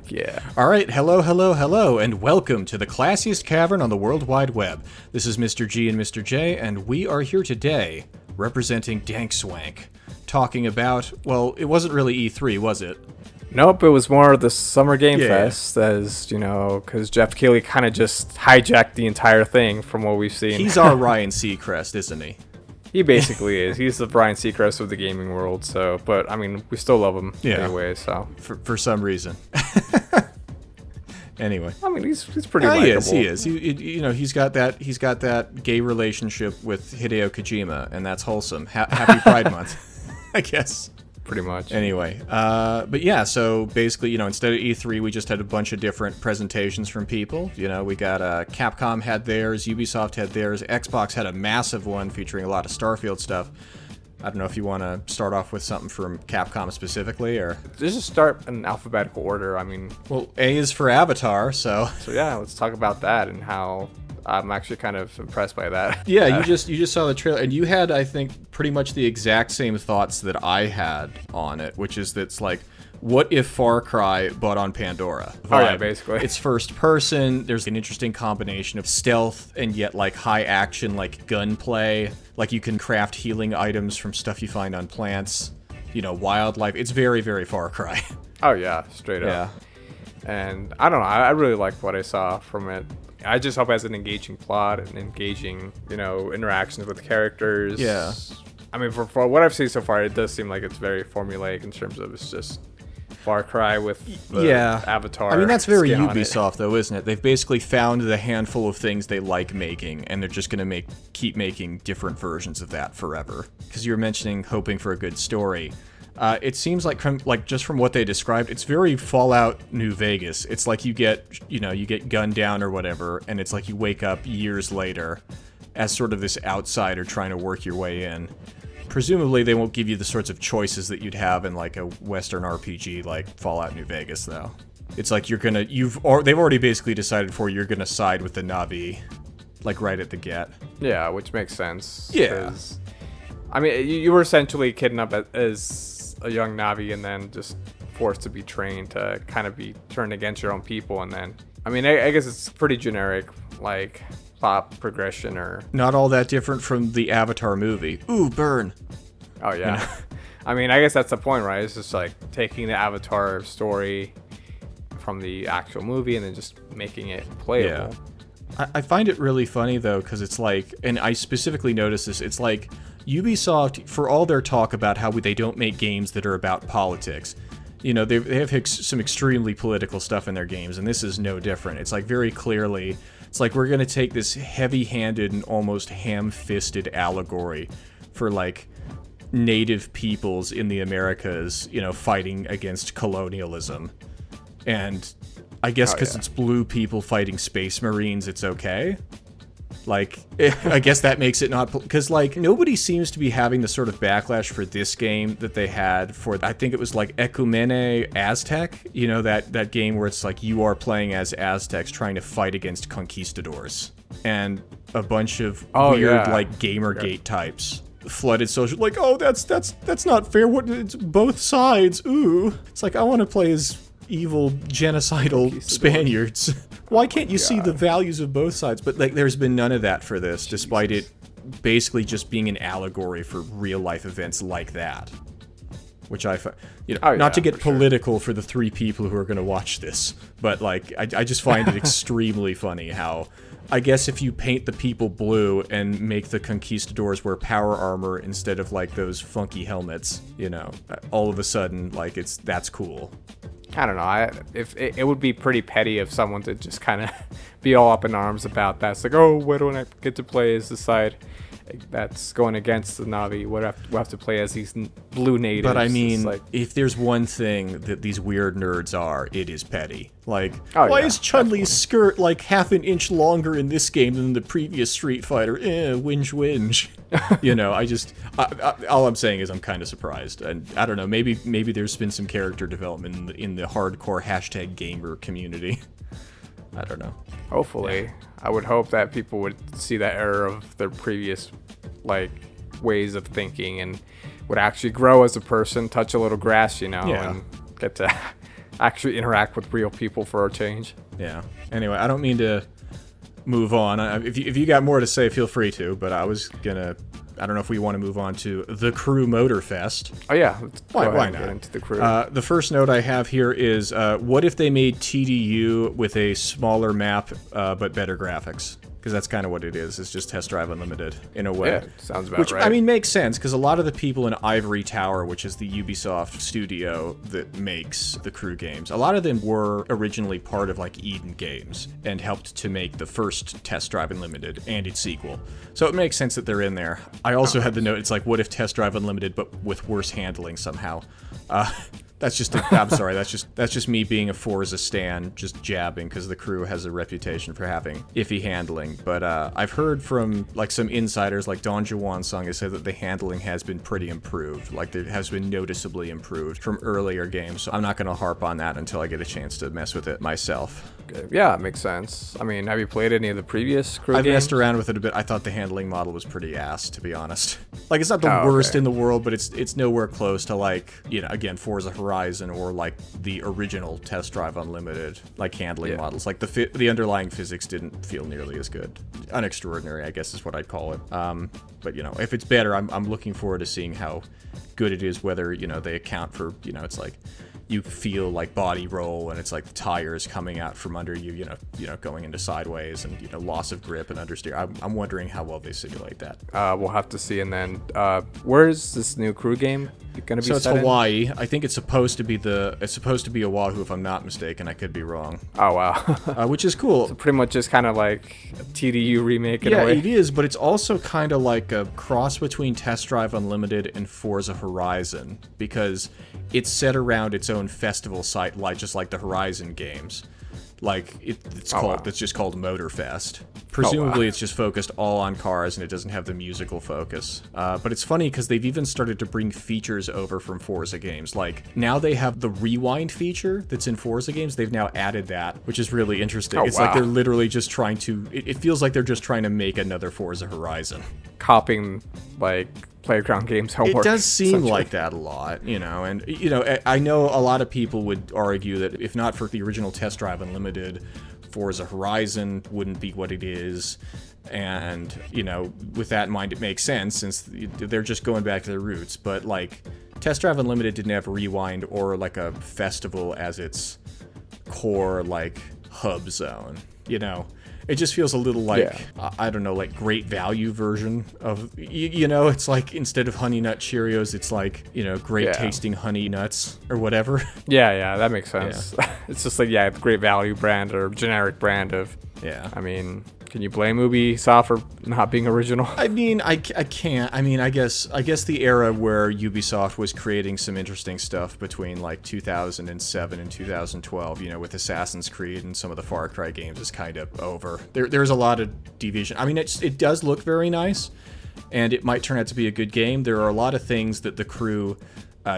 Heck yeah. All right, hello, and welcome to the classiest cavern on the World Wide Web. This is Mr. G and Mr. J, and we are here today representing Dank Swank, talking about, well, it wasn't really E3, was it? Nope, it was more of the Summer Gamefest, as, you know, because Jeff Keighley kind of just hijacked the entire thing from what we've seen. He's our Ryan Seacrest, isn't he? He basically is. He's the Brian Seacrest of the gaming world, so, but, I mean, we still love him anyway, so. For some reason. Anyway. I mean, he's pretty likable. He is. He's got that gay relationship with Hideo Kojima, and that's wholesome. Happy Pride Month, I guess. Pretty much. Anyway, but yeah, so basically, instead of E3, we just had a bunch of different presentations from people. We got Capcom had theirs, Ubisoft had theirs, Xbox had a massive one featuring a lot of Starfield stuff. I don't know if you want to start off with something from Capcom specifically, or... Let's just start in alphabetical order, I mean... Well, A is for Avatar, so... So yeah, let's talk about that and how... I'm actually kind of impressed by that. Yeah, you just saw the trailer, and you had, I think, pretty much the exact same thoughts that I had on it, which is that it's like, what if Far Cry but on Pandora? Oh yeah, basically. It's first person, there's an interesting combination of stealth and yet like high action, like gunplay, like you can craft healing items from stuff you find on plants, wildlife. It's very, very Far Cry. Oh yeah, straight up. Yeah. And I don't know, I really liked what I saw from it. I just hope it has an engaging plot and engaging, interactions with the characters. Yeah. I mean, for what I've seen so far, it does seem like it's very formulaic in terms of it's just Far Cry with the Avatar. I mean, that's very Ubisoft, though, isn't it? They've basically found the handful of things they like making, and they're just going to keep making different versions of that forever. Because you were mentioning hoping for a good story. It seems like just from what they described, it's very Fallout New Vegas. It's like you get gunned down or whatever, and it's like you wake up years later as sort of this outsider trying to work your way in. Presumably, they won't give you the sorts of choices that you'd have in like a Western RPG like Fallout New Vegas, though. It's like they've already basically decided you're gonna side with the Na'vi, like right at the get. Yeah, which makes sense. Yeah. I mean, you were essentially kidnapped as a young Na'vi and then just forced to be trained to kind of be turned against your own people, and then I mean I guess it's pretty generic, like plot progression or not all that different from the Avatar movie. Ooh, burn. Oh yeah. I mean, I guess that's the point, right? It's just like taking the Avatar story from the actual movie and then just making it playable. Yeah. I find it really funny though, because it's like, and I specifically noticed this, it's like Ubisoft, for all their talk about how they don't make games that are about politics, they have some extremely political stuff in their games, and this is no different. It's like very clearly, it's like we're going to take this heavy-handed and almost ham-fisted allegory for like native peoples in the Americas, fighting against colonialism. And I guess because it's blue people fighting space marines, it's okay. Like, I guess that makes it not... Because, like, nobody seems to be having the sort of backlash for this game that they had for... I think it was, like, Ecumene Aztec. That game where it's like you are playing as Aztecs trying to fight against conquistadors. And a bunch of weird, like, Gamergate types flooded social... Like, oh, that's not fair. It's both sides. Ooh. It's like, I want to play as evil, genocidal Spaniards. Why can't you see the values of both sides? But like, there's been none of that for this, despite it basically just being an allegory for real life events like that. Which I find, not to get political for the three people who are going to watch this, but like, I just find it extremely funny how, I guess if you paint the people blue and make the conquistadors wear power armor instead of like those funky helmets, all of a sudden, like that's cool. I don't know. If it would be pretty petty of someone to just kind of be all up in arms about that. It's like, oh, why don't I get to play as the side that's going against the Na'vi? We'll have to play as these blue natives. But I mean, if there's one thing that these weird nerds are, it is petty. Like, why is Chun-Li's skirt like half an inch longer in this game than the previous Street Fighter? Whinge whinge. All I'm saying is I'm kind of surprised. And I don't know, maybe there's been some character development in the hardcore #gamer community. I don't know. Hopefully. I would hope that people would see that error of their previous, like, ways of thinking and would actually grow as a person, touch a little grass, and get to... actually interact with real people for a change. Yeah. Anyway, I don't mean to move on. If you got more to say, feel free to. But I was gonna. I don't know if we want to move on to the Crew Motorfest. Oh yeah, why not get into the Crew. The first note I have here is, what if they made TDU with a smaller map but better graphics? Because that's kind of what it is. It's just Test Drive Unlimited in a way. Yeah, sounds about right. I mean, makes sense because a lot of the people in Ivory Tower, which is the Ubisoft studio that makes the Crew games, a lot of them were originally part of like Eden Games and helped to make the first Test Drive Unlimited and its sequel. So it makes sense that they're in there. I also had the note, it's like, what if Test Drive Unlimited but with worse handling somehow? That's just I'm sorry, that's just me being a Forza stan, just jabbing, because the Crew has a reputation for having iffy handling. But I've heard from like some insiders, like Don Juan Song, has said that the handling has been pretty improved. Like it has been noticeably improved from earlier games. So I'm not going to harp on that until I get a chance to mess with it myself. Okay. Yeah, it makes sense. I mean, have you played any of the previous Crew games? I've messed around with it a bit. I thought the handling model was pretty ass, to be honest. Like, it's not the worst in the world, but it's nowhere close to, like, you know, again, Forza Horizon or, like, the original Test Drive Unlimited, like, handling models. Like, the underlying physics didn't feel nearly as good. Unextraordinary, I guess is what I'd call it. But, you know, if it's better, I'm looking forward to seeing how good it is, whether, you know, they account for, you know, it's like, you feel like body roll and it's like the tires coming out from under you, you know, going into sideways and, you know, loss of grip and understeer. I'm wondering how well they simulate that. We'll have to see. And then, where is this new Crew game going to be? So it's Hawaii. I think it's supposed to be Oahu, if I'm not mistaken. I could be wrong. Oh wow. Which is cool. So pretty much just kind of like a TDU remake in a way. Yeah, it is, but it's also kind of like a cross between Test Drive Unlimited and Forza Horizon, because it's set around its own festival site, like just like the Horizon games. Like it's just called Motorfest. Presumably it's just focused all on cars and it doesn't have the musical focus. But it's funny because they've even started to bring features over from Forza games. Like now they have the rewind feature that's in Forza games. They've now added that, which is really interesting. It's like they're literally just trying to. It feels like they're just trying to make another Forza Horizon. Copying like Playground Games homework. It does seem like that a lot, you know, and, you know, I know a lot of people would argue that if not for the original Test Drive Unlimited, Forza Horizon wouldn't be what it is, and, you know, with that in mind, it makes sense since they're just going back to their roots, but, like, Test Drive Unlimited didn't have Rewind or, like, a festival as its core, like, hub zone, you know? It just feels a little like, I don't know, like great value version of, you know, it's like instead of Honey Nut Cheerios, it's like, you know, great tasting honey nuts or whatever. Yeah, that makes sense. Yeah. It's just like, great value brand or generic brand of, I mean, can you blame Ubisoft for not being original? I mean, I can't. I mean, I guess the era where Ubisoft was creating some interesting stuff between like 2007 and 2012, you know, with Assassin's Creed and some of the Far Cry games is kind of over. There's a lot of deviation. I mean, it does look very nice, and it might turn out to be a good game. There are a lot of things that the Crew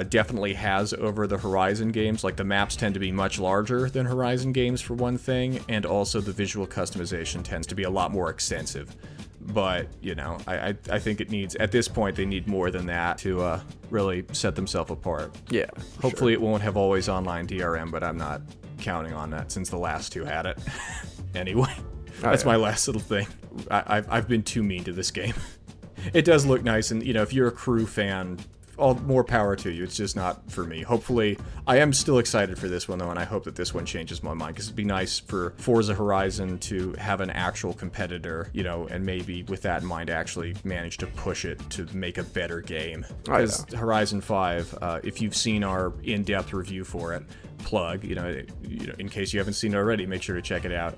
definitely has over the Horizon games. Like the maps tend to be much larger than Horizon games for one thing, and also the visual customization tends to be a lot more extensive. But, you know, I think it needs, at this point, they need more than that to really set themselves apart. Yeah. Hopefully it won't have always online DRM, but I'm not counting on that since the last two had it. Anyway, that's my last little thing. I've been too mean to this game. It does look nice, and, you know, if you're a Crew fan, all more power to you. It's just not for me. Hopefully, I am still excited for this one, though, and I hope that this one changes my mind, because it'd be nice for Forza Horizon to have an actual competitor, you know, and maybe with that in mind, actually manage to push it to make a better game. Because Horizon 5, if you've seen our in-depth review for it, plug, you know, in case you haven't seen it already, make sure to check it out.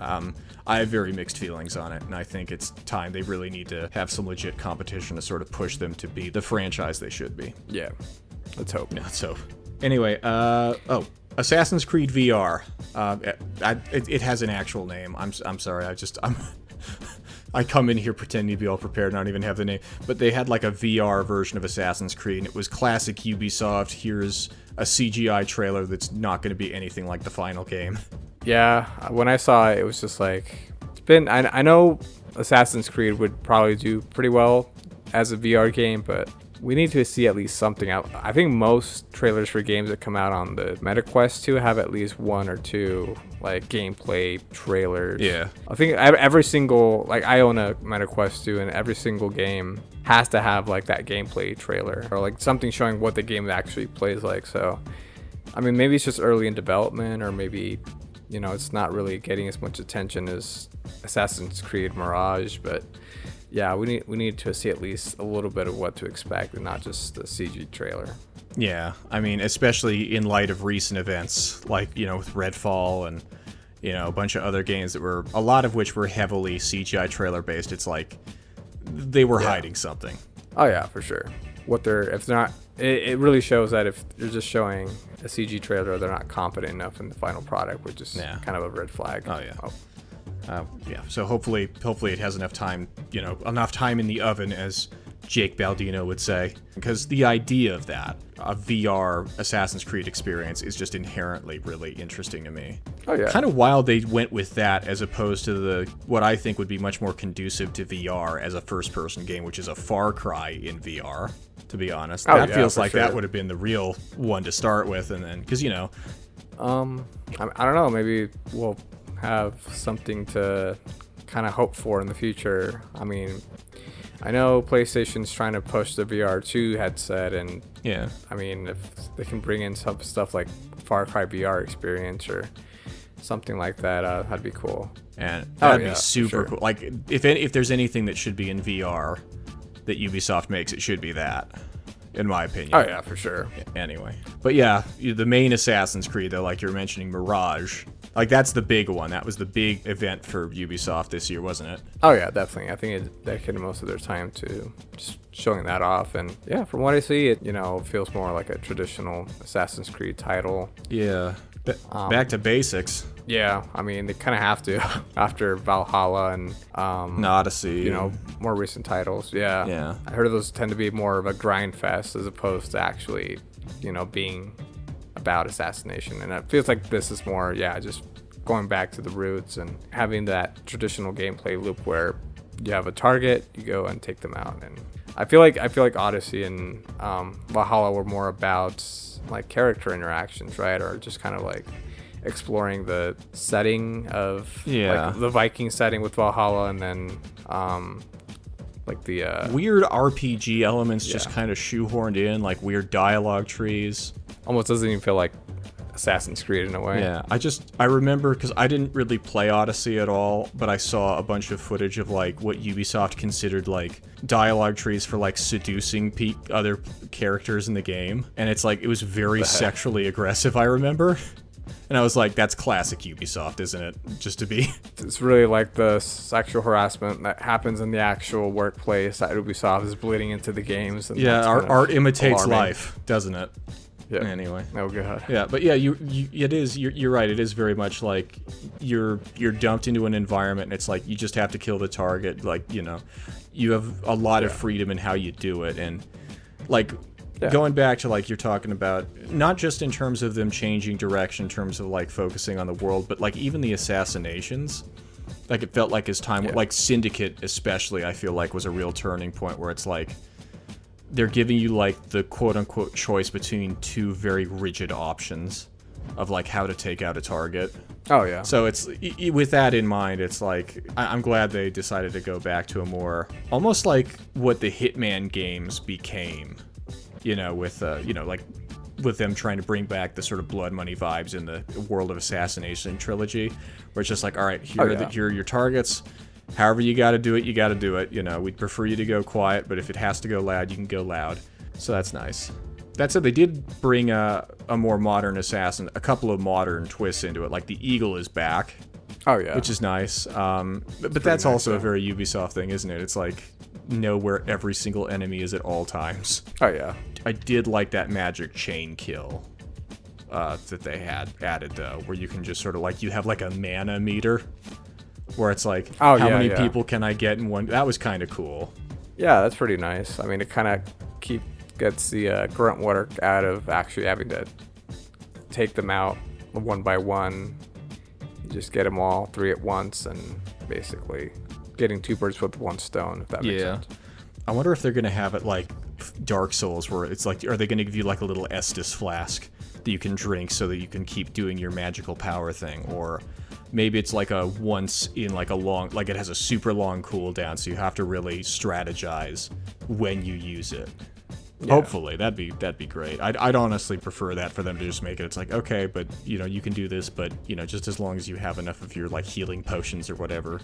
I have very mixed feelings on it, and I think it's time they really need to have some legit competition to sort of push them to be the franchise they should be. Yeah, let's hope. Yeah, let's hope. Anyway, Assassin's Creed VR. It has an actual name. I'm sorry. I come in here pretending to be all prepared, not even have the name. But they had like a VR version of Assassin's Creed, and it was classic Ubisoft. Here's a CGI trailer that's not going to be anything like the final game. Yeah, when I saw it, it was just like, it's been. I know Assassin's Creed would probably do pretty well as a VR game, but we need to see at least something out. I think most trailers for games that come out on the MetaQuest 2 have at least 1 or 2 like gameplay trailers. Yeah. I think every single, like, I own a MetaQuest 2, and every single game has to have like that gameplay trailer or like something showing what the game actually plays like. So I mean, maybe it's just early in development, or maybe, you know, it's not really getting as much attention as Assassin's Creed Mirage, but yeah, we need to see at least a little bit of what to expect and not just the CG trailer. Yeah, I mean, especially in light of recent events, like, you know, with Redfall and, you know, a bunch of other games that were, a lot of which were heavily CGI trailer based. It's like they were hiding something. Oh yeah, for sure. If they're not, it really shows that if you're just showing a CG trailer, they're not confident enough in the final product, which is kind of a red flag. Oh yeah. Yeah. So hopefully it has enough time, you know, enough time in the oven, as Jake Baldino would say, because the idea of that, a VR Assassin's Creed experience, is just inherently really interesting to me. Oh yeah. Kind of wild they went with that as opposed to what I think would be much more conducive to VR as a first-person game, which is a Far Cry in VR. To be honest, that feels like that would have been the real one to start with, and then because, you know, I don't know, maybe we'll have something to kind of hope for in the future. I mean, I know PlayStation's trying to push the VR2 headset, and yeah, I mean, if they can bring in some stuff like Far Cry VR experience or something like that, that'd be cool. And that'd be super cool. Like, if there's anything that should be in VR that Ubisoft makes, it should be that, in my opinion. Oh yeah, for sure. Anyway, but yeah, the main Assassin's Creed, though, like you're mentioning, Mirage, like that's the big one. That was the big event for Ubisoft this year, wasn't it? Oh yeah, definitely. I think it dedicated most of their time to just showing that off, and yeah, from what I see, it, you know, feels more like a traditional Assassin's Creed title. Yeah, back to basics. Yeah, I mean, they kind of have to after Valhalla and Odyssey, you know, more recent titles. Yeah. I heard those tend to be more of a grind fest as opposed to actually, you know, being about assassination. And it feels like this is more, just going back to the roots and having that traditional gameplay loop where you have a target, you go and take them out. And I feel like Odyssey and Valhalla were more about like character interactions, right? Or just kind of like exploring the setting of like the Viking setting with Valhalla, and then like the weird RPG elements just kind of shoehorned in, like weird dialogue trees. Almost doesn't even feel like Assassin's Creed in a way. Yeah, I remember, because I didn't really play Odyssey at all, but I saw a bunch of footage of like what Ubisoft considered like dialogue trees for like seducing other characters in the game, and it's like it was very sexually aggressive, I remember. And I was like, that's classic Ubisoft, isn't it? Just to be... It's really like the sexual harassment that happens in the actual workplace at Ubisoft is bleeding into the games. And art imitates life, doesn't it? Yeah. Anyway. Oh god. Yeah, but yeah, you're right. It is very much like you're dumped into an environment, and it's like you just have to kill the target. Like, you know, you have a lot of freedom in how you do it, and like... Going back to like you're talking about, not just in terms of them changing direction in terms of like focusing on the world, but like even the assassinations, like it felt like as time like Syndicate especially, I feel like was a real turning point where it's like they're giving you like the quote unquote choice between two very rigid options of like how to take out a target. Oh yeah. So it's with that in mind, it's like I'm glad they decided to go back to a more almost like what the Hitman games became. You know, with like with them trying to bring back the sort of blood money vibes in the World of Assassination trilogy, where it's just like, all right, here are your targets. However you got to do it, you got to do it. You know, we'd prefer you to go quiet, but if it has to go loud, you can go loud. So that's nice. That said, they did bring a more modern assassin, a couple of modern twists into it. Like the Eagle is back. Oh yeah, which is nice. But that's also a very Ubisoft thing, isn't it? It's like know where every single enemy is at all times. Oh yeah. I did like that magic chain kill that they had added, though, where you can just sort of like, you have like a mana meter where it's like, how many people can I get in one? That was kind of cool. Yeah, that's pretty nice. I mean, it kind of gets the grunt work out of actually having to take them out one by one. You just get them all three at once, and basically getting two birds with one stone, if that makes sense. I wonder if they're going to have it like Dark Souls, where it's like, are they going to give you like a little Estus flask that you can drink so that you can keep doing your magical power thing? Or maybe it's like a once in like a long, like it has a super long cooldown, so you have to really strategize when you use it. Yeah. Hopefully, that'd be great. I'd honestly prefer that for them to just make it. It's like, okay, but you can do this, but just as long as you have enough of your like healing potions or whatever,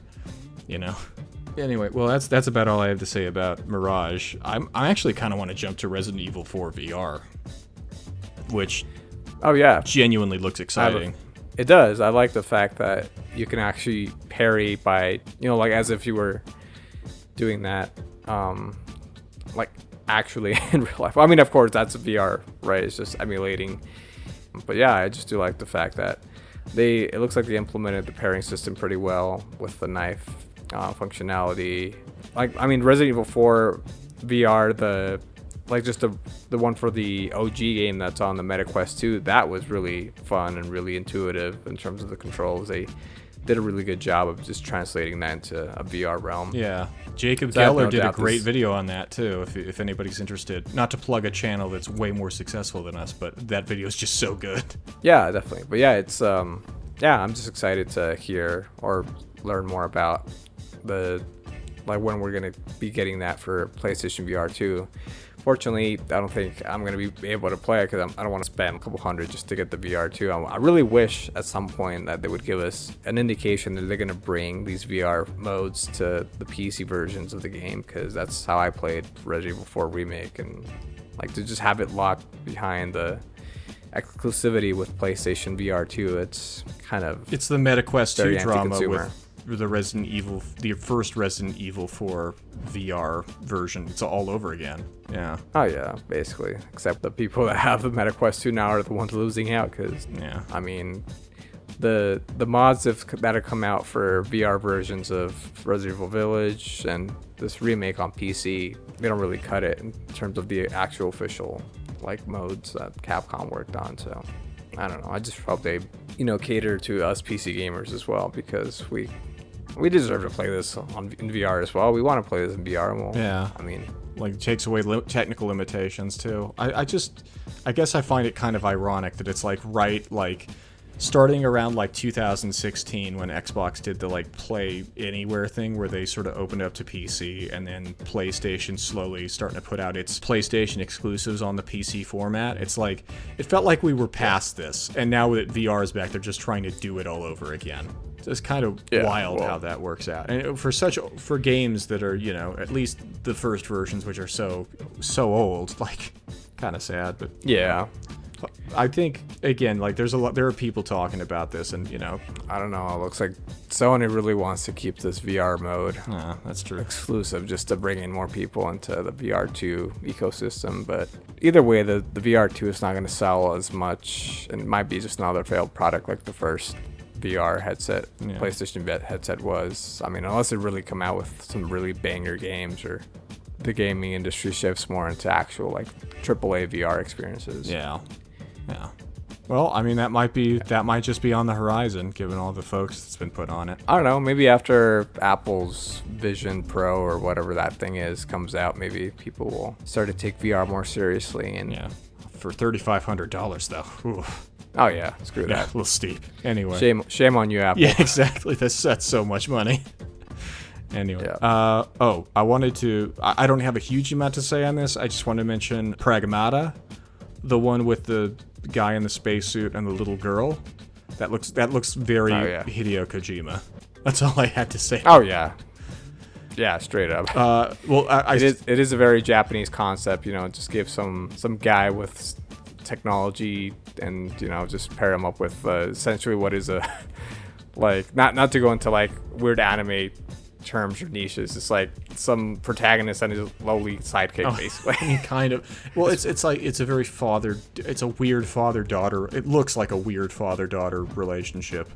Anyway, well, that's about all I have to say about Mirage. I actually kind of want to jump to Resident Evil 4 VR, which genuinely looks exciting. It does. I like the fact that you can actually parry by like as if you were doing that, like actually in real life. I mean, of course, that's VR, right? It's just emulating. But yeah, I just do like the fact that it looks like they implemented the parrying system pretty well with the knife functionality. Like, I mean, Resident Evil 4 VR, the one for the OG game that's on the MetaQuest 2, that was really fun and really intuitive in terms of the controls. They did a really good job of just translating that into a VR realm. Yeah. Jacob Geller did a great video on that too, if anybody's interested. Not to plug a channel that's way more successful than us, but that video is just so good. Yeah, definitely. But yeah, it's I'm just excited to hear or learn more about when we're gonna be getting that for PlayStation VR 2. Fortunately, I don't think I'm going to be able to play it because I don't want to spend a couple $100 just to get the VR 2. I really wish at some point that they would give us an indication that they're going to bring these VR modes to the PC versions of the game, because that's how I played Resident Evil 4 Remake, and like to just have it locked behind the exclusivity with PlayStation VR 2, it's the MetaQuest 2 drama with the first Resident Evil 4 VR version. It's all over again. Yeah. Oh yeah, basically. Except the people that have the MetaQuest 2 now are the ones losing out, because I mean, the mods that have come out for VR versions of Resident Evil Village and this remake on PC, they don't really cut it in terms of the actual official like modes that Capcom worked on. So I don't know. I just hope they cater to us PC gamers as well, because we deserve to play this in VR as well. We want to play this in VR. Well, yeah. I mean, like, it takes away technical limitations too. I guess I find it kind of ironic that it's starting around like 2016 when Xbox did the like Play Anywhere thing, where they sort of opened up to PC, and then PlayStation slowly starting to put out its PlayStation exclusives on the PC format. It's like, it felt like we were past this, and now that VR is back, they're just trying to do it all over again. It's kind of wild how that works out. And for games that are, at least the first versions, which are so old, like, kind of sad, but yeah. I think, again, like, there are people talking about this, and I don't know, it looks like Sony really wants to keep this VR mode that's true, exclusive, just to bring in more people into the VR2 ecosystem. But either way, the VR2 is not going to sell as much, and it might be just another failed product like the first VR headset, PlayStation headset was. I mean, unless it really come out with some really banger games, or the gaming industry shifts more into actual like AAA VR experiences. Yeah. Well, I mean, that might just be on the horizon, given all the focus that's been put on it. I don't know. Maybe after Apple's Vision Pro or whatever that thing is comes out, maybe people will start to take VR more seriously. And for $3,500 though. Oof. Oh yeah, screw that. A little steep. Anyway, shame on you, Apple. Yeah, exactly. That's so much money. Anyway, I don't have a huge amount to say on this. I just want to mention Pragmata, the one with the guy in the spacesuit and the little girl. That looks very Hideo Kojima. That's all I had to say. Oh yeah. Yeah, straight up. Well, it is a very Japanese concept. Just give some guy with technology, and just pair him up with essentially what is a like, not to go into like weird anime terms or niches, it's like some protagonist and his lowly sidekick, basically. Kind of. Well, it's a weird father-daughter. It looks like a weird father-daughter relationship.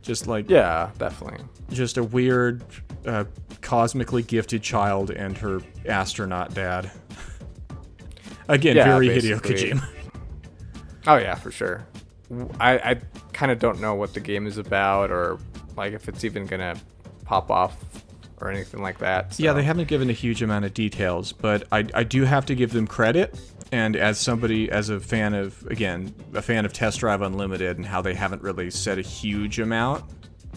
Just like, yeah, definitely. Just a weird, cosmically gifted child and her astronaut dad. Again, very Hideo Kojima. Oh yeah, for sure. I kind of don't know what the game is about, or like if it's even gonna pop off or anything like that. So. Yeah, they haven't given a huge amount of details, but I do have to give them credit. And as a fan of Test Drive Unlimited and how they haven't really said a huge amount,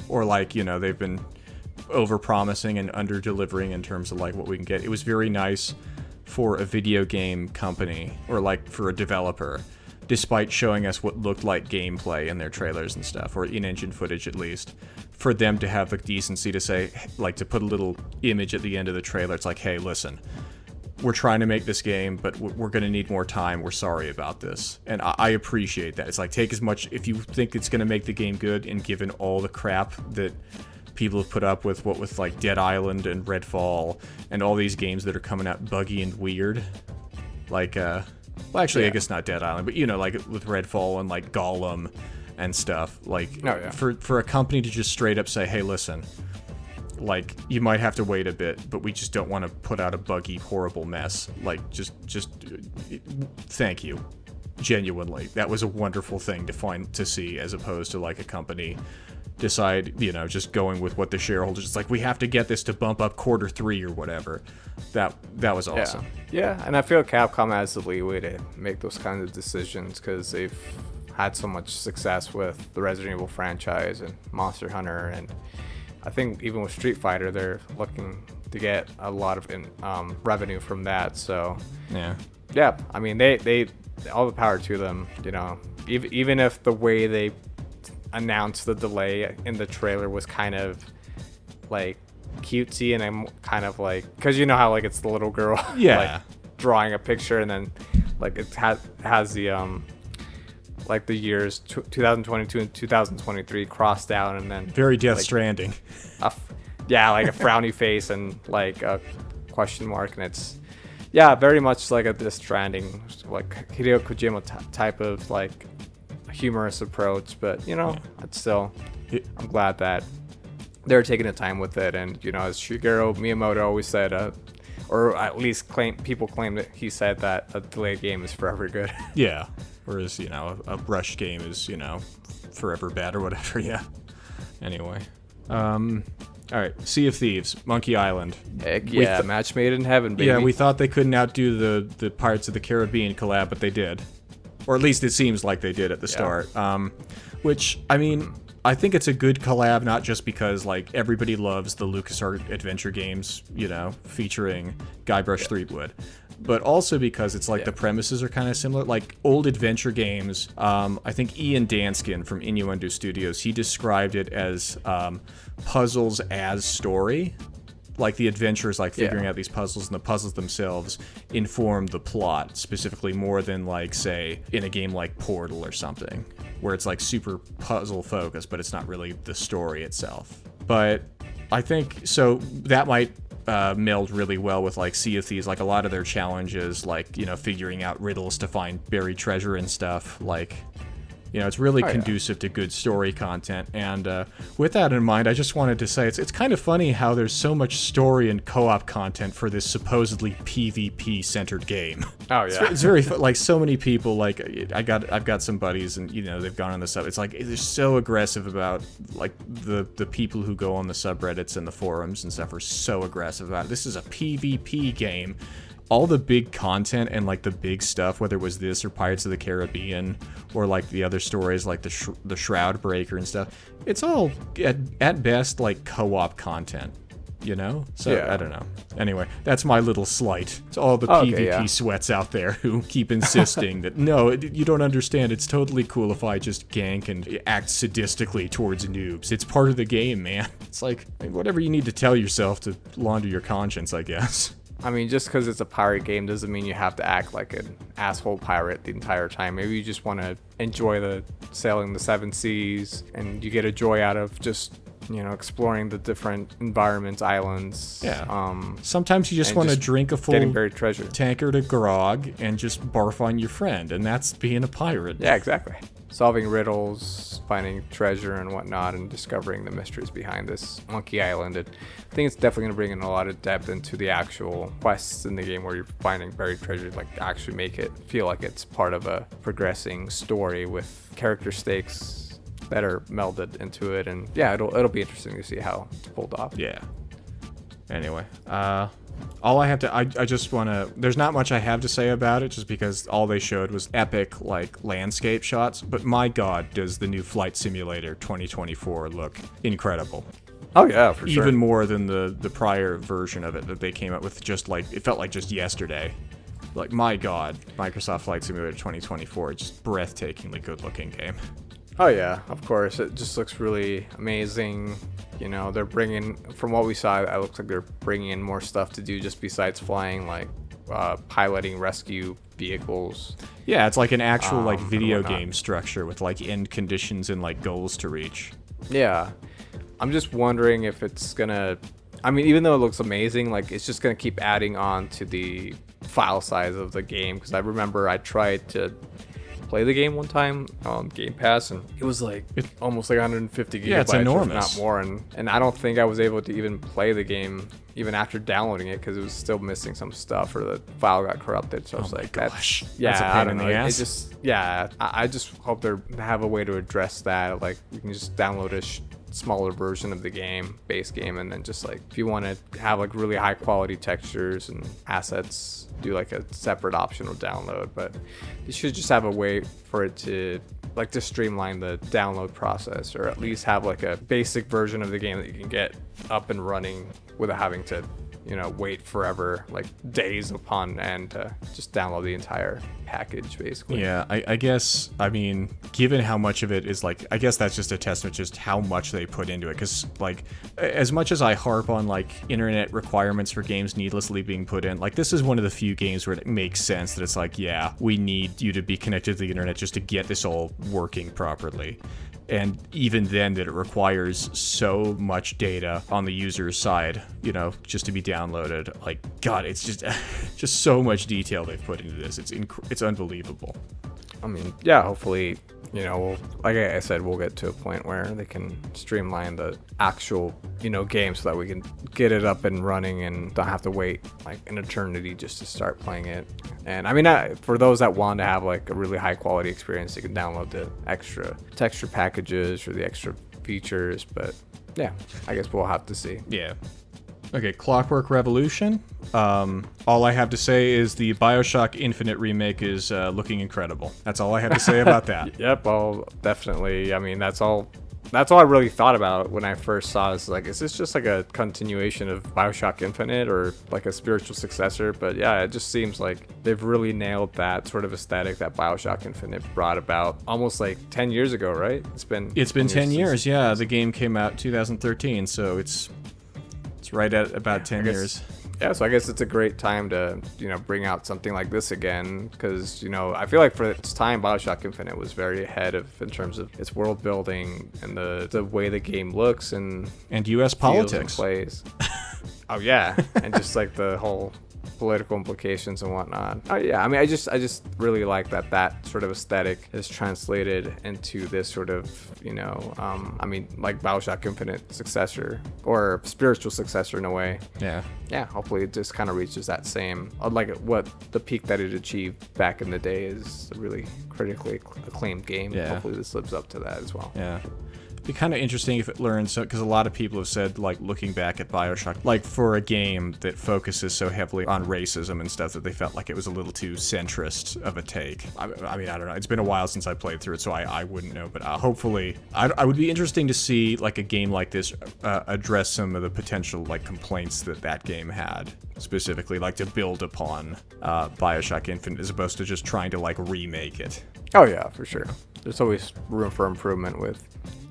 or like, you know, they've been over-promising and under-delivering in terms of like what we can get. It was very nice for a video game company, or like for a developer, despite showing us what looked like gameplay in their trailers and stuff, or in-engine footage at least, for them to have the decency to say, like, to put a little image at the end of the trailer. It's like, hey, listen, we're trying to make this game, but we're going to need more time. We're sorry about this. And I appreciate that. It's like, take as much, if you think it's going to make the game good, and given all the crap that people have put up with, what with like Dead Island and Redfall and all these games that are coming out buggy and weird, like well, actually, I guess not Dead Island, but you know, like with Redfall and like Gollum and stuff, like for a company to just straight up say, hey, listen, like, you might have to wait a bit, but we just don't want to put out a buggy, horrible mess. Like, just thank you. Genuinely, that was a wonderful thing to see, as opposed to like a company decide, you know, just going with what the shareholders, it's like, we have to get this to bump up Q3 or whatever. That was awesome. Yeah, and I feel Capcom has the leeway to make those kinds of decisions because they've had so much success with the Resident Evil franchise and Monster Hunter, and I think even with Street Fighter, they're looking to get a lot of revenue from that. So yeah, I mean, they all the power to them. You know, even if the way they announced the delay in the trailer was kind of like cutesy, and I'm kind of like, because you know how like it's the little girl like drawing a picture, and then like it has the like the years 2022 and 2023 crossed out, and then very Death like, Stranding. Like a frowny face and like a question mark, and it's very much like a Death Stranding, like Hideo Kojima type of like humorous approach. But you know, it's still, I'm glad that they're taking the time with it. And you know, as Shigeru Miyamoto always said, or at least people claim that he said that a delayed game is forever good. Yeah. Whereas, you know, a rushed game is, you know, forever bad or whatever. Yeah. Anyway. All right. Sea of Thieves, Monkey Island. Heck yeah, match made in heaven, baby. Yeah, we thought they couldn't outdo the Pirates of the Caribbean collab, but they did. Or at least it seems like they did at the start. Which, I mean, I think it's a good collab, not just because, like, everybody loves the LucasArts adventure games, you know, featuring Guybrush Threepwood, but also because it's like the premises are kind of similar. Like old adventure games, I think Ian Danskin from Innuendo Studios, he described it as puzzles as story. Like the adventure is like figuring out these puzzles, and the puzzles themselves inform the plot, specifically more than like, say, in a game like Portal or something, where it's like super puzzle focused, but it's not really the story itself. But I think, so that might meld really well with like Sea of Thieves. Like a lot of their challenges, like, you know, figuring out riddles to find buried treasure and stuff, like, you know, it's really conducive to good story content. And with that in mind, I just wanted to say it's kind of funny how there's so much story and co-op content for this supposedly PvP-centered game. Oh yeah, it's very like so many people. Like I've got some buddies, and you know they've gone on the sub. It's like they're so aggressive about like the people who go on the subreddits and the forums and stuff are so aggressive about it. This is a PvP game. All the big content and like the big stuff, whether it was this or Pirates of the Caribbean or like the other stories like the Shroud Breaker and stuff, it's all at best like co-op content, you know? So I don't know. Anyway, that's my little slight to all the PvP sweats out there who keep insisting that no, you don't understand. It's totally cool if I just gank and act sadistically towards noobs. It's part of the game, man. It's like whatever you need to tell yourself to launder your conscience, I guess. I mean, just because it's a pirate game doesn't mean you have to act like an asshole pirate the entire time. Maybe you just want to enjoy the sailing the seven seas, and you get a joy out of just, you know, exploring the different environments, islands. Yeah. Sometimes you just want to drink a full buried treasure tankard of grog and just barf on your friend, and that's being a pirate. Yeah, exactly. Solving riddles, finding treasure and whatnot, and discovering the mysteries behind this Monkey Island. I think it's definitely going to bring in a lot of depth into the actual quests in the game where you're finding buried treasure, like actually make it feel like it's part of a progressing story with character stakes that are melded into it. And yeah, it'll be interesting to see how it's pulled off. Yeah. Anyway, all I have to, I just want to, there's not much I have to say about it, just because all they showed was epic, like, landscape shots, but my god, does the new Flight Simulator 2024 look incredible. Oh yeah, for sure. Even more than the prior version of it that they came up with just like, it felt like just yesterday. Like, my god, Microsoft Flight Simulator 2024, just breathtakingly good looking game. Oh yeah, of course. It just looks really amazing. You know, they're bringing, from what we saw, it looks like they're bringing in more stuff to do just besides flying, like piloting rescue vehicles. Yeah, it's like an actual like video game structure with like end conditions and like goals to reach. Yeah. I'm just wondering if it's gonna, I mean, even though it looks amazing, like it's just gonna keep adding on to the file size of the game, because I remember I tried to play the game one time on Game Pass, and it was like almost like 150 gigabytes. Yeah, it's enormous. If not more, and I don't think I was able to even play the game even after downloading it, because it was still missing some stuff, or the file got corrupted. So I was like, gosh, that's a pain in the ass. It just, yeah, I just hope they have a way to address that. Like, you can just download a smaller version of the game, base game, and then just like, if you want to have like really high quality textures and assets, do like a separate optional download. But you should just have a way for it to like to streamline the download process, or at least have like a basic version of the game that you can get up and running without having to, you know, wait forever, like days upon end, to just download the entire package, basically. Yeah, I guess, I mean, given how much of it is like, I guess that's just a testament just how much they put into it. Because like, as much as I harp on like internet requirements for games needlessly being put in, like this is one of the few games where it makes sense that it's like, yeah, we need you to be connected to the internet just to get this all working properly. And even then, that it requires so much data on the user's side, you know, just to be downloaded. Like, God, it's just so much detail they've put into this. It's unbelievable. I mean, yeah, hopefully, you know, like I said, we'll get to a point where they can streamline the actual, you know, game so that we can get it up and running and don't have to wait like an eternity just to start playing it. And I mean, for those that want to have like a really high quality experience, you can download the extra texture packages or the extra features. But yeah, I guess we'll have to see. Yeah. Okay, Clockwork Revolution. All I have to say is the BioShock Infinite remake is looking incredible. That's all I have to say about that. Yep, well, definitely. I mean, that's all I really thought about when I first saw it. Like, is this just like a continuation of BioShock Infinite or like a spiritual successor? But yeah, it just seems like they've really nailed that sort of aesthetic that BioShock Infinite brought about almost like 10 years ago, right? It's been 10 years, yeah. The game came out 2013, so it's right at about 10 years. Yeah, so I guess it's a great time to, you know, bring out something like this again, because, you know, I feel like for its time, BioShock Infinite was very ahead of in terms of its world building and the way the game looks and U.S. politics plays. Oh yeah, and just like the whole political implications and whatnot. Oh yeah, I mean, I just really like that sort of aesthetic is translated into this sort of, you know, I mean, like BioShock Infinite successor or spiritual successor in a way. Yeah, hopefully it just kind of reaches that same, like what the peak that it achieved back in the day is a really critically acclaimed game. Hopefully this lives up to that as well. Yeah. Be kind of interesting if it learns, because a lot of people have said, like, looking back at BioShock, like, for a game that focuses so heavily on racism and stuff, that they felt like it was a little too centrist of a take. I mean, I don't know. It's been a while since I played through it, so I wouldn't know. But hopefully, I would be interesting to see, like, a game like this address some of the potential, like, complaints that game had, specifically, like, to build upon BioShock Infinite, as opposed to just trying to, like, remake it. Oh, yeah, for sure. There's always room for improvement with...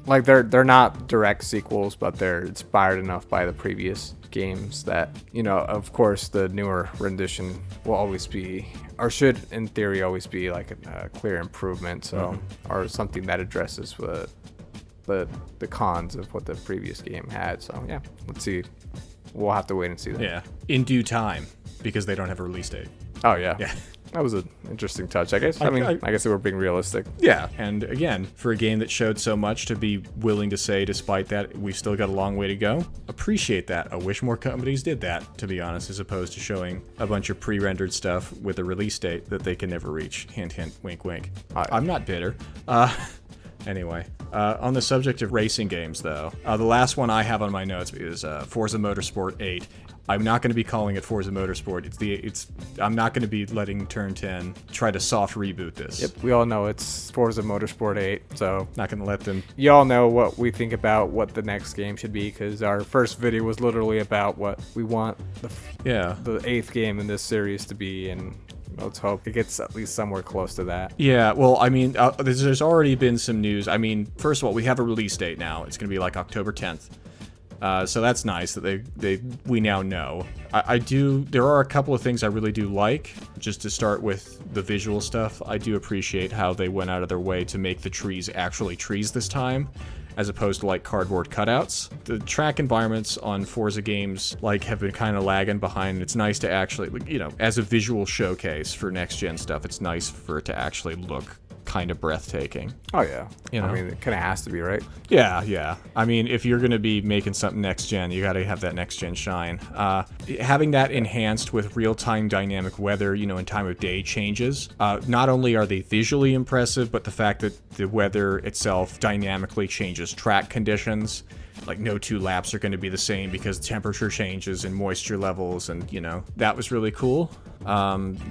Like, they're not direct sequels, but they're inspired enough by the previous games that, you know, of course, the newer rendition will always be, or should, in theory, always be, like, a clear improvement, so, or something that addresses the cons of what the previous game had. So, yeah, let's see. We'll have to wait and see that. Yeah, in due time, because they don't have a release date. Oh, yeah. Yeah. That was an interesting touch, I guess. I mean, I guess they were being realistic. Yeah, and again, for a game that showed so much, to be willing to say, despite that, we've still got a long way to go, appreciate that. I wish more companies did that, to be honest, as opposed to showing a bunch of pre-rendered stuff with a release date that they can never reach. Hint, hint, wink, wink. I'm not bitter. Anyway, on the subject of racing games, though, the last one I have on my notes is Forza Motorsport 8. I'm not going to be calling it Forza Motorsport. I'm not going to be letting Turn 10 try to soft reboot this. Yep, we all know it's Forza Motorsport 8, so Not going to let them. you all know what we think about what the next game should be, because our first video was literally about what we want the 8th game in this series to be, and let's hope it gets at least somewhere close to that. Yeah, well, I mean, there's already been some news. I mean, first of all, we have a release date now. It's going to be like October 10th. So that's nice that we now know. There are a couple of things I really do like. Just to start with the visual stuff, I do appreciate how they went out of their way to make the trees actually trees this time, as opposed to like cardboard cutouts. The track environments on Forza games have been kind of lagging behind. It's nice to actually, as a visual showcase for next gen stuff, it's nice for it to actually look kind of breathtaking. Oh yeah, You know? I mean, it kind of has to be, right? Yeah. I mean, if you're going to be making something next gen, you got to have that next gen shine. Having that enhanced with real-time dynamic weather, in time of day changes. Not only are they visually impressive, but the fact that the weather itself dynamically changes track conditions. Like no two laps are going to be the same because temperature changes and moisture levels, and that was really cool.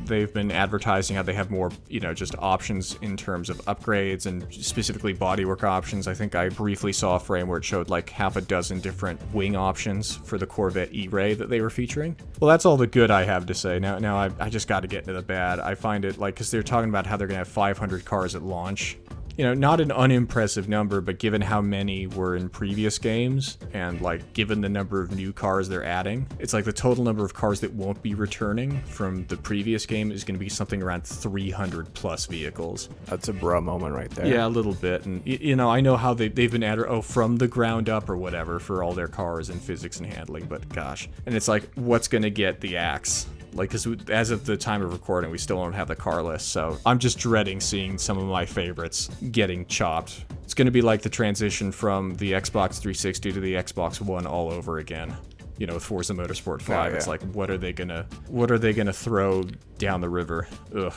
They've been advertising how they have more, just options in terms of upgrades and specifically bodywork options. I think I briefly saw a frame where it showed like half a dozen different wing options for the Corvette E-Ray that they were featuring. Well, that's all the good I have to say. Now I just got to get into the bad. I find it because they're talking about how they're going to have 500 cars at launch. Not an unimpressive number, but given how many were in previous games and given the number of new cars they're adding, it's like the total number of cars that won't be returning from the previous game is going to be something around 300 plus vehicles. That's a bro moment right there. Yeah, a little bit. And I know how they've been added, from the ground up or whatever for all their cars and physics and handling, but gosh. And it's like, what's going to get the axe? Because as of the time of recording, we still don't have the car list, so I'm just dreading seeing some of my favorites getting chopped. It's going to be like the transition from the Xbox 360 to the Xbox One all over again. With Forza Motorsport 5, yeah. It's like, what are they gonna throw down the river? Ugh.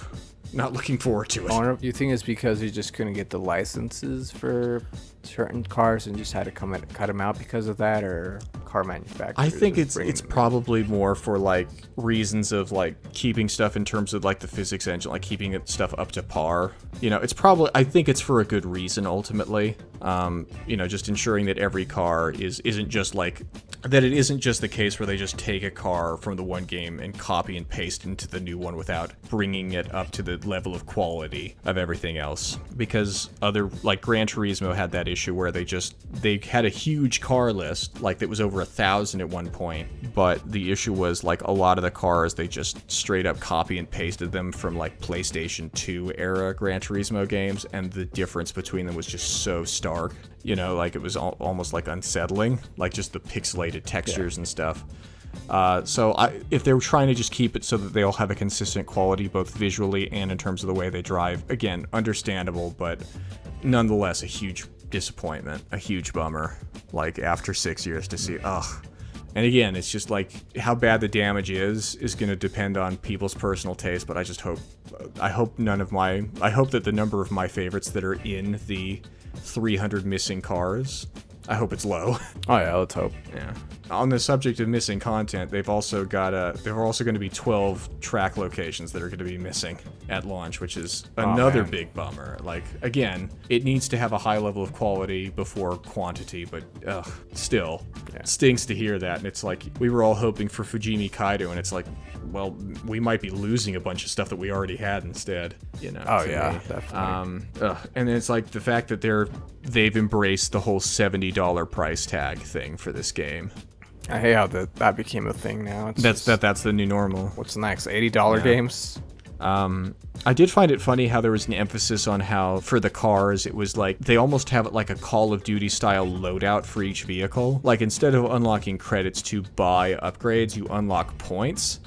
Not looking forward to it. I wonder, you think it's because you just couldn't get the licenses for certain cars and just had to cut them out because of that, or car manufacturers? I think it's probably more for reasons of keeping stuff in terms of the physics engine, keeping stuff up to par. I think it's for a good reason ultimately. Just ensuring that every car isn't just that it isn't just the case where they just take a car from the one game and copy and paste into the new one without bringing it up to the level of quality of everything else. Because other Gran Turismo had that issue where they had a huge car list that was over 1,000 at one point, but the issue was a lot of the cars they just straight up copy and pasted them from PlayStation 2 era Gran Turismo games, and the difference between them was just so stark. It was almost unsettling, just the pixelated textures and stuff. If they were trying to just keep it so that they all have a consistent quality, both visually and in terms of the way they drive, again, understandable, but nonetheless a huge disappointment, a huge bummer. After 6 years to see, And again, it's just how bad the damage is going to depend on people's personal taste, but I hope that the number of my favorites that are in the 300 missing cars, I hope it's low. Oh yeah, let's hope. Yeah. On the subject of missing content, there are also going to be 12 track locations that are going to be missing at launch, which is another big bummer. Again, it needs to have a high level of quality before quantity, but still, it stings to hear that. And it's we were all hoping for Fujimi Kaido, and it's well, we might be losing a bunch of stuff that we already had instead. Oh yeah, definitely. And it's the fact that they've embraced the whole $70 price tag thing for this game. I hate how that became a thing now. That's the new normal. What's next? $80 games? I did find it funny how there was an emphasis on how, for the cars, it was they almost have it like a Call of Duty style loadout for each vehicle. Instead of unlocking credits to buy upgrades, you unlock points.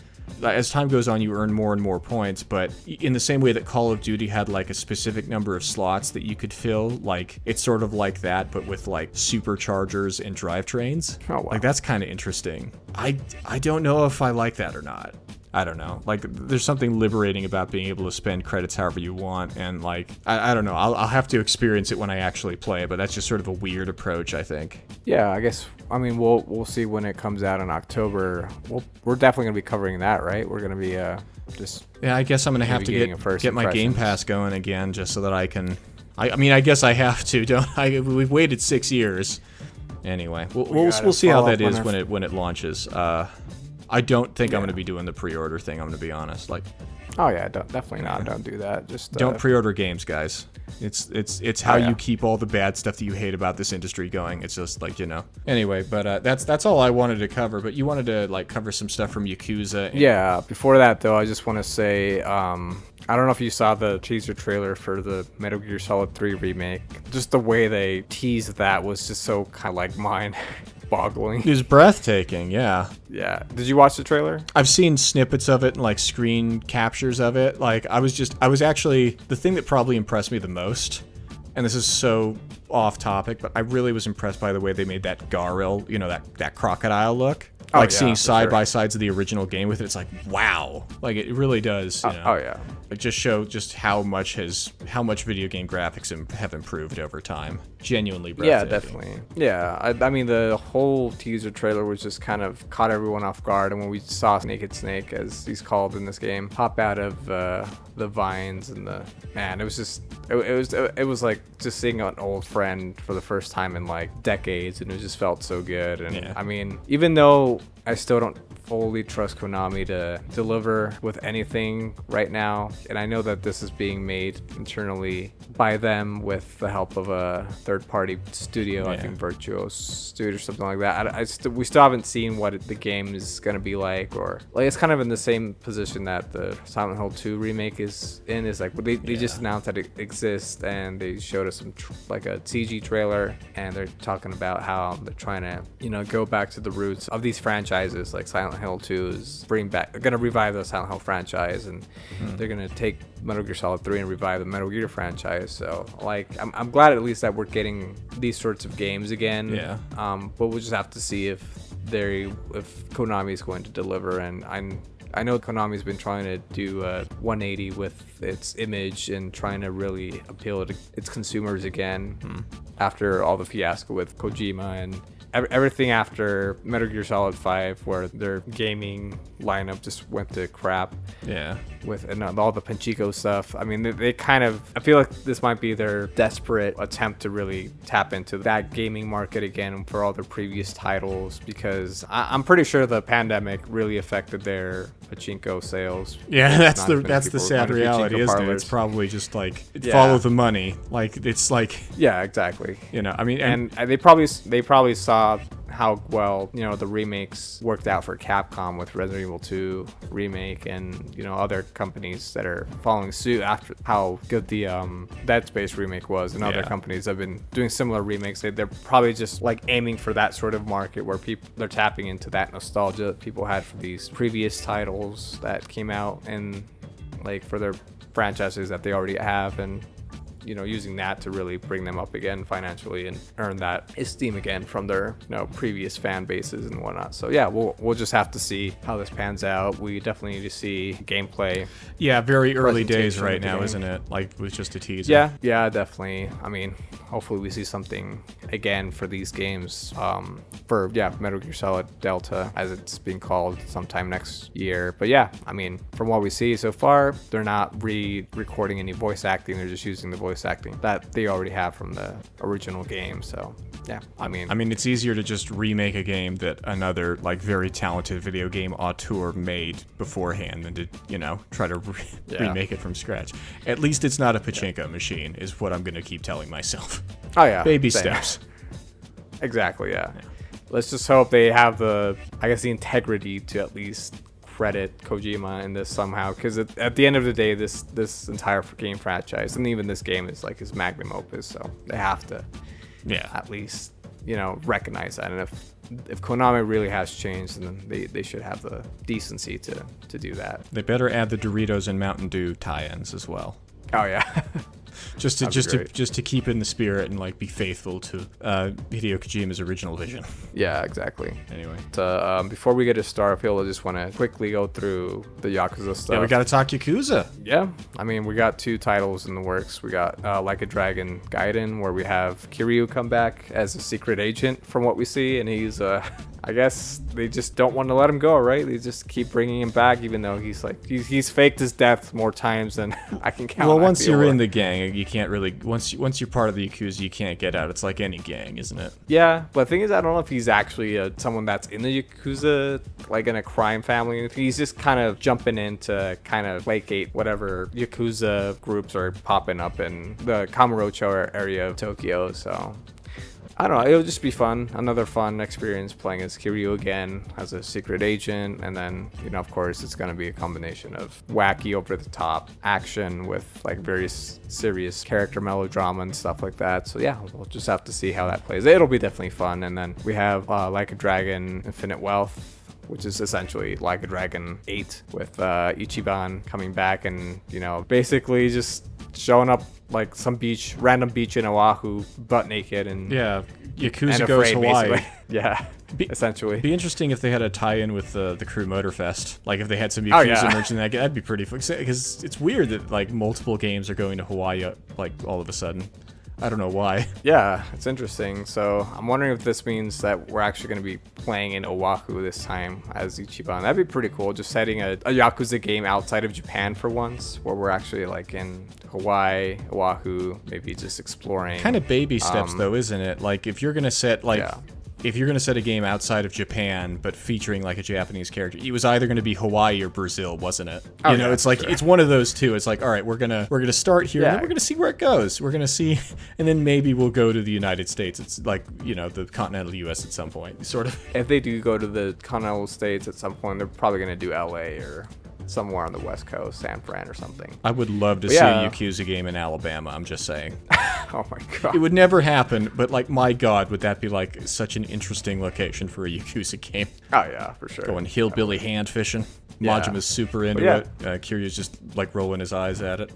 As time goes on, you earn more and more points, but in the same way that Call of Duty had a specific number of slots that you could fill, it's sort of like that, but with superchargers and drivetrains. Oh, wow. That's kind of interesting. I don't know if I like that or not. I don't know. Like, there's something liberating about being able to spend credits however you want, and like, I don't know. I'll have to experience it when I actually play it, but that's just sort of a weird approach, I think. Yeah, I guess. I mean, we'll see when it comes out in October. We're definitely gonna be covering that, right? We're gonna be just. Yeah, I guess I'm gonna have to get my Game Pass going again, just so that I can. I mean, I guess I have to. Don't I? We've waited 6 years. Anyway, we'll see how that is when it launches. I don't think I'm going to be doing the pre-order thing. I'm going to be honest. Like, oh yeah, definitely not. Don't do that. Just don't pre-order games, guys. It's how you keep all the bad stuff that you hate about this industry going. It's just like, Anyway, but that's all I wanted to cover. But you wanted to like cover some stuff from Yakuza. Yeah. Before that though, I just want to say I don't know if you saw the teaser trailer for the Metal Gear Solid 3 remake. Just the way they teased that was just so kind of like mind-boggling. It was breathtaking, yeah. Yeah. Did you watch the trailer? I've seen snippets of it and like screen captures of it. Like I was actually, the thing that probably impressed me the most, and this is so off topic, but I really was impressed by the way they made that Garil, that crocodile look. Like seeing side by sides of the original game with it, it's like, wow. Like it really does. Oh yeah. It just show just how much video game graphics have improved over time. Genuinely breathtaking. Yeah, definitely. Yeah, I mean the whole teaser trailer was just kind of caught everyone off guard, and when we saw Naked Snake, as he's called in this game, pop out of the vines and it was just it was like just seeing an old friend for the first time in like decades, and it just felt so good. And I mean, even though I still don't fully trust Konami to deliver with anything right now, and I know that this is being made internally by them with the help of a third-party studio, I think Virtuos Studio or something like that. We still haven't seen what the game is going to be like, or like it's kind of in the same position that the Silent Hill 2 remake is in. Is like they just announced that it exists, and they showed us some like a CG trailer, and they're talking about how they're trying to go back to the roots of these franchises. Like Silent Hill 2 is they're going to revive the Silent Hill franchise, and they're going to take Metal Gear Solid 3 and revive the Metal Gear franchise. So like I'm glad at least that we're getting these sorts of games again. Yeah. But we'll just have to see if Konami is going to deliver. And I know Konami's been trying to do a 180 with its image and trying to really appeal to its consumers again after all the fiasco with Kojima and everything after Metal Gear Solid 5, where their gaming lineup just went to crap. Yeah. And all the Pachinko stuff. I mean, they kind of, I feel like this might be their desperate attempt to really tap into that gaming market again for all their previous titles, because I'm pretty sure the pandemic really affected their Pachinko sales. Yeah, that's the sad reality, isn't it? It's probably just like follow the money. Like it's like, yeah, exactly. I mean, and they probably saw how well the remakes worked out for Capcom with Resident Evil 2 remake, and other companies that are following suit after how good the Dead Space remake was, and other companies have been doing similar remakes. They're probably just like aiming for that sort of market where they're tapping into that nostalgia that people had for these previous titles that came out, and like for their franchises that they already have, and using that to really bring them up again financially and earn that esteem again from their previous fan bases and whatnot. So yeah, we'll just have to see how this pans out. We definitely need to see gameplay. Yeah, very early days right now, isn't it? Like with just a teaser. Yeah, definitely. I mean, hopefully we see something again for these games for Metal Gear Solid Delta, as it's being called, sometime next year. But yeah, I mean, from what we see so far, they're not re-recording any voice acting. They're just using the voice acting that they already have from the original game. So yeah, I mean it's easier to just remake a game that another like very talented video game auteur made beforehand than to try to remake it from scratch. At least it's not a pachinko machine, is what I'm gonna keep telling myself. Oh yeah, baby steps. Exactly. Yeah. Let's just hope they have the integrity to at least credit Kojima in this somehow, because at the end of the day, this entire game franchise, and even this game, is like his magnum opus, so they have to at least recognize that. And if Konami really has changed, then they should have the decency to do that. They better add the Doritos and Mountain Dew tie-ins as well. Oh yeah. just to keep in the spirit and like be faithful to Hideo Kojima's original vision. Yeah, exactly. Anyway, before we get to Starfield, I just want to quickly go through the Yakuza stuff. yeah, we got to talk Yakuza. Yeah, I mean, we got 2 titles in the works. We got Like a Dragon Gaiden, where we have Kiryu come back as a secret agent from what we see, and he's I guess they just don't want to let him go, right? They just keep bringing him back, even though he's like he's faked his death more times than I can count. Well, once you're in the gang, you can't really once you're part of the Yakuza, you can't get out. It's like any gang, isn't it? Yeah, but the thing is, I don't know if he's actually someone that's in the Yakuza, like in a crime family. If he's just kind of jumping in to kind of placate whatever Yakuza groups are popping up in the Kamurocho area of Tokyo. So I don't know, it'll just be fun. Another fun experience playing as Kiryu again as a secret agent. And then, of course, it's going to be a combination of wacky, over-the-top action with like very serious character melodrama and stuff like that. So yeah, we'll just have to see how that plays. It'll be definitely fun. And then we have Like a Dragon Infinite Wealth, which is essentially Like a Dragon 8 with Ichiban coming back and, basically just showing up like some random beach in Oahu, butt naked and Yakuza goes Hawaii. Basically. Yeah, essentially. Be interesting if they had a tie-in with the Crew Motorfest. Like if they had some Yakuza merch in that'd be pretty fun. Because it's weird that like multiple games are going to Hawaii like all of a sudden. I don't know why. Yeah, it's interesting. So I'm wondering if this means that we're actually going to be playing in Oahu this time as Ichiban. That'd be pretty cool. Just setting a Yakuza game outside of Japan for once, where we're actually like in Hawaii, Oahu, maybe just exploring. Kind of baby steps though, isn't it? Like if you're going to set if you're going to set a game outside of Japan, but featuring like a Japanese character, it was either going to be Hawaii or Brazil, wasn't it? It's like, it's one of those two. It's like, all right, we're going to start here and then we're going to see where it goes. We're going to see, and then maybe we'll go to the United States. It's like, the continental US at some point, sort of. If they do go to the continental States at some point, they're probably going to do LA or somewhere on the West Coast, San Fran or something. I would love to see a Yakuza game in Alabama, I'm just saying. Oh my god. It would never happen, but like, my god, would that be like such an interesting location for a Yakuza game? Oh yeah, for sure. Going hillbilly hand fishing. Yeah. Majima's super into it. Kiryu's just like rolling his eyes at it.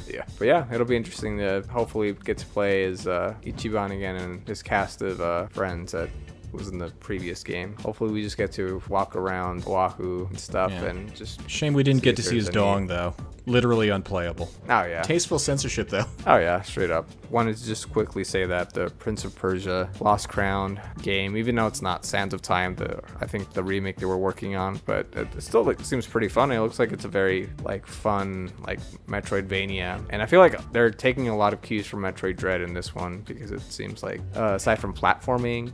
Yeah. But yeah, it'll be interesting to hopefully get to play as Ichiban again and his cast of friends that was in the previous game. Hopefully we just get to walk around Oahu and stuff and just... Shame we didn't get to see his dong, though. Literally unplayable. Oh, yeah. Tasteful censorship, though. Oh, yeah, straight up. Wanted to just quickly say that the Prince of Persia Lost Crown game, even though it's not Sands of Time, I think the remake they were working on, but it still seems pretty fun. It looks like it's a very fun Metroidvania, and I feel like they're taking a lot of cues from Metroid Dread in this one, because it seems like aside from platforming,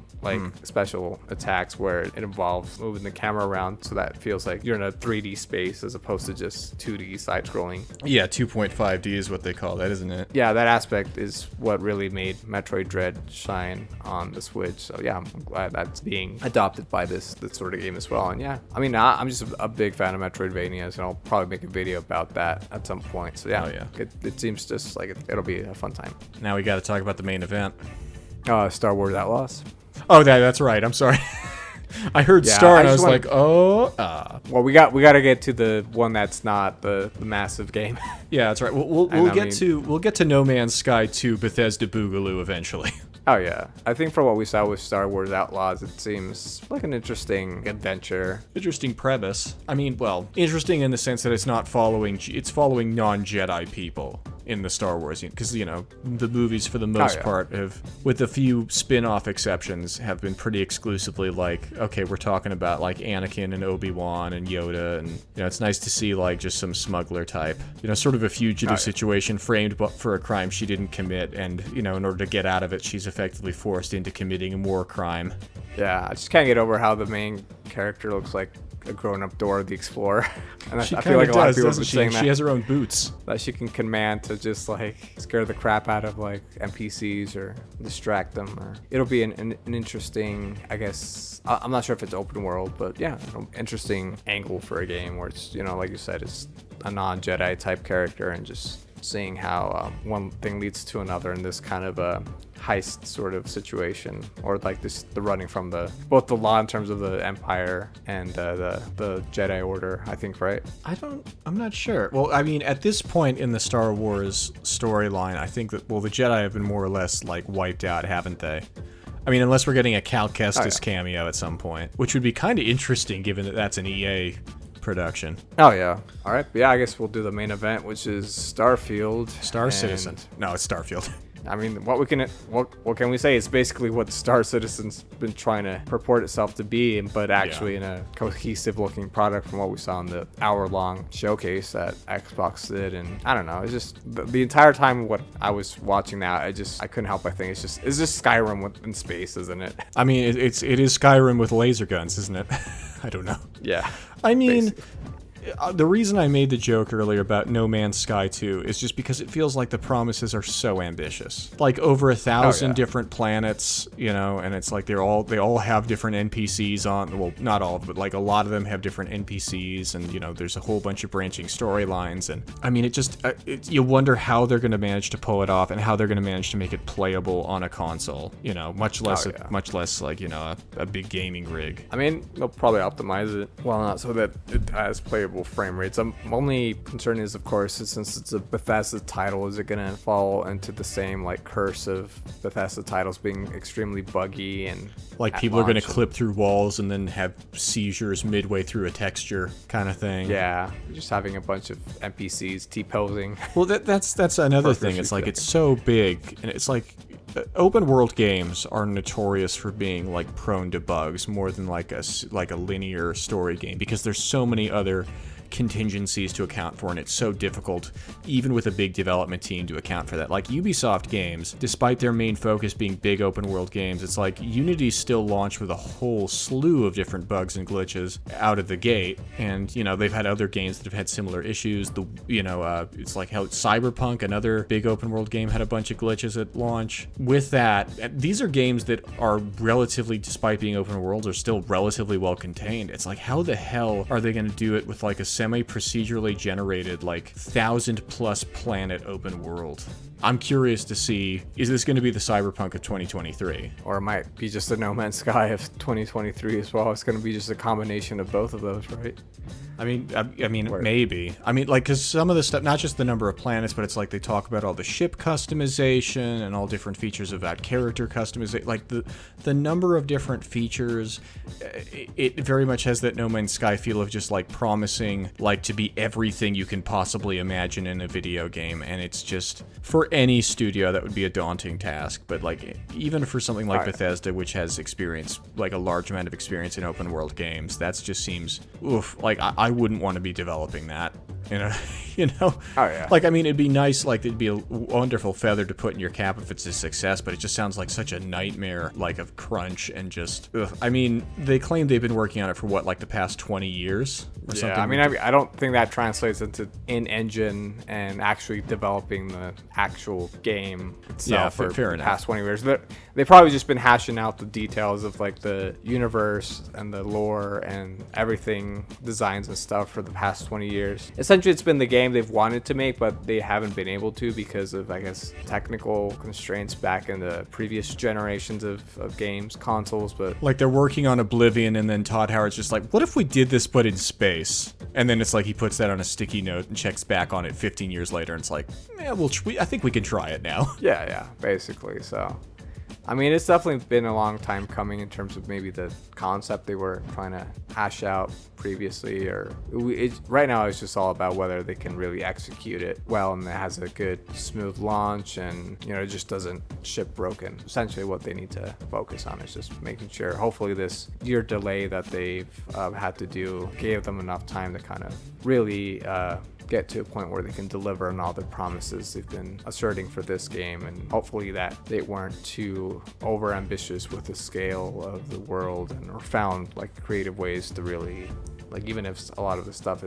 special attacks where it involves moving the camera around, so that feels like you're in a 3D space as opposed to just 2D side-scrolling. Yeah, 2.5D is what they call that, isn't it? Yeah, that aspect is what really made Metroid Dread shine on the Switch. So yeah, I'm glad that's being adopted by this sort of game as well. And yeah, I mean, I'm just a big fan of Metroidvanias, and I'll probably make a video about that at some point. So yeah, it seems just like it'll be a fun time. Now we got to talk about the main event. Star Wars Outlaws. Oh, that's right. I'm sorry. I heard Star and I was like, oh. Well, we got to get to the one that's not the massive game. Yeah, that's right. We'll get to No Man's Sky 2 Bethesda Boogaloo eventually. Oh yeah, I think from what we saw with Star Wars Outlaws, it seems like an interesting adventure. Interesting premise. I mean, well, interesting in the sense that it's following non-Jedi people in the Star Wars, because the movies for the most part have, with a few spin-off exceptions, have been pretty exclusively like, okay, we're talking about like Anakin and Obi-Wan and Yoda, and it's nice to see like just some smuggler type, sort of a fugitive situation framed for a crime she didn't commit, and in order to get out of it, she's effectively forced into committing a war crime. Yeah, I just can't get over how the main character looks like a grown-up Dora the Explorer. And I feel like a lot of people have been saying that. She has her own boots that she can command to just like scare the crap out of like NPCs or distract them. Or it'll be an interesting, I guess. I'm not sure if it's open world, but yeah, an interesting angle for a game where it's like you said, it's a non-Jedi type character, and just seeing how one thing leads to another in this kind of a heist sort of situation, or like this the running from both the law in terms of the Empire and the Jedi Order, I think, right? I'm not sure. Well, I mean, at this point in the Star Wars storyline, I think that, well, the Jedi have been more or less like wiped out, haven't they? I mean, unless we're getting a Cal Kestis cameo at some point, which would be kind of interesting given that that's an EA production. Oh, yeah. All right. Yeah, I guess we'll do the main event, which is Starfield. Star Citizen. No, it's Starfield. I mean, what can we say? It's basically what Star Citizen's been trying to purport itself to be, but actually in a cohesive-looking product from what we saw in the hour-long showcase that Xbox did. And I don't know, it's just the entire time what I was watching that, I couldn't help but think it's just Skyrim in space, isn't it? I mean, it is Skyrim with laser guns, isn't it? I don't know. Yeah. I mean, the reason I made the joke earlier about No Man's Sky 2 is just because it feels like the promises are so ambitious. Like over 1,000 different planets, you know, and it's like they all have different NPCs on, well, not all of them, but like a lot of them have different NPCs, and you know, there's a whole bunch of branching storylines, and I mean, you wonder how they're going to manage to pull it off and how they're going to manage to make it playable on a console, you know, much less like, you know, a big gaming rig. I mean, they'll probably optimize it well enough so that it has playable frame rates. My only concern is, of course, since it's a Bethesda title, is it going to fall into the same like curse of Bethesda titles being extremely buggy and like people are going to clip through walls and then have seizures midway through a texture kind of thing. Yeah, just having a bunch of NPCs T-posing. Well, that's another thing. It's like it's so big, and it's like open world games are notorious for being like prone to bugs more than like a linear story game, because there's so many other contingencies to account for, and it's so difficult even with a big development team to account for that. Like Ubisoft games, despite their main focus being big open world games, it's like Unity still launched with a whole slew of different bugs and glitches out of the gate, and you know, they've had other games that have had similar issues. It's like how Cyberpunk, another big open world game, had a bunch of glitches at launch. With that, these are games that are relatively, despite being open worlds, are still relatively well contained. It's like, how the hell are they going to do it with like a semi-procedurally generated, like 1,000+ planet open world? I'm curious to see, is this going to be the Cyberpunk of 2023? Or it might be just the No Man's Sky of 2023 as well. It's going to be just a combination of both of those, right? I mean, maybe. I mean, like, because some of the stuff, not just the number of planets, but it's like they talk about all the ship customization and all different features of that character customization. Like, the number of different features, it very much has that No Man's Sky feel of just, like, promising, like, to be everything you can possibly imagine in a video game. And it's just, for any studio, that would be a daunting task. But, like, even for something like Bethesda, which has experience, like, a large amount of experience in open world games, that just seems, oof, like, I wouldn't want to be developing that, you know? Oh, yeah. Like, I mean, it'd be nice, like, it'd be a wonderful feather to put in your cap if it's a success, but it just sounds like such a nightmare, like, of crunch and just, ugh. I mean, they claim they've been working on it for, what, like, the past 20 years or something? Yeah, I mean, I don't think that translates into in-engine and actually developing the actual game itself for the past 20 years. They've probably just been hashing out the details of, like, the universe and the lore and everything, designs and stuff for the past 20 years. Essentially, it's been the game they've wanted to make, but they haven't been able to because of, I guess, technical constraints back in the previous generations of games, consoles. But like, they're working on Oblivion, and then Todd Howard's just like, what if we did this but in space? And then it's like he puts that on a sticky note and checks back on it 15 years later, and it's like, yeah, I think we can try it now. Yeah, basically. So I mean, it's definitely been a long time coming in terms of maybe the concept they were trying to hash out previously, right now it's just all about whether they can really execute it well and it has a good smooth launch and, you know, it just doesn't ship broken. Essentially what they need to focus on is just making sure, hopefully this year delay that they've had to do gave them enough time to kind of really get to a point where they can deliver on all the promises they've been asserting for this game, and hopefully that they weren't too over ambitious with the scale of the world or found like creative ways to really, like, even if a lot of the stuff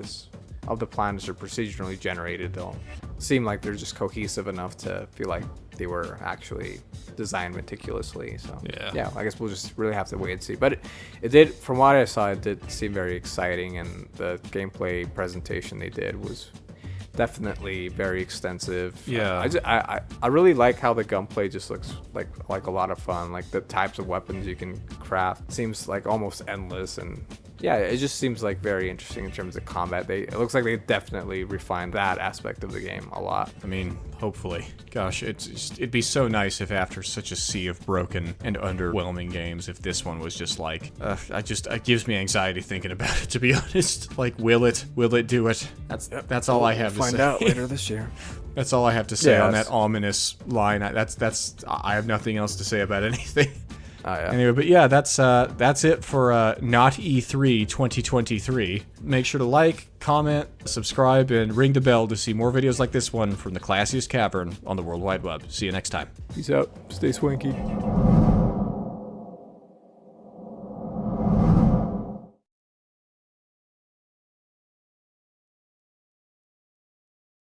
of the planets are procedurally generated, they'll seem like they're just cohesive enough to feel like they were actually designed meticulously. So yeah, I guess we'll just really have to wait and see. But it did, from what I saw, it did seem very exciting, and the gameplay presentation they did was definitely very extensive. Yeah. I really like how the gunplay just looks like a lot of fun. Like the types of weapons you can craft seems like almost endless, and yeah, it just seems like very interesting in terms of combat. It looks like they definitely refined that aspect of the game a lot. I mean, hopefully. Gosh, it'd be so nice if after such a sea of broken and underwhelming games, if this one was just like, it gives me anxiety thinking about it, to be honest. Like, will it do it? That's all I have to say. Find out later this year. That's all I have to say Yeah, on that ominous line. I have nothing else to say about anything. Oh, yeah. Anyway, but yeah, that's it for Not E3 2023. Make sure to like, comment, subscribe, and ring the bell to see more videos like this one from the classiest cavern on the World Wide Web. See you next time. Peace out. Stay swanky.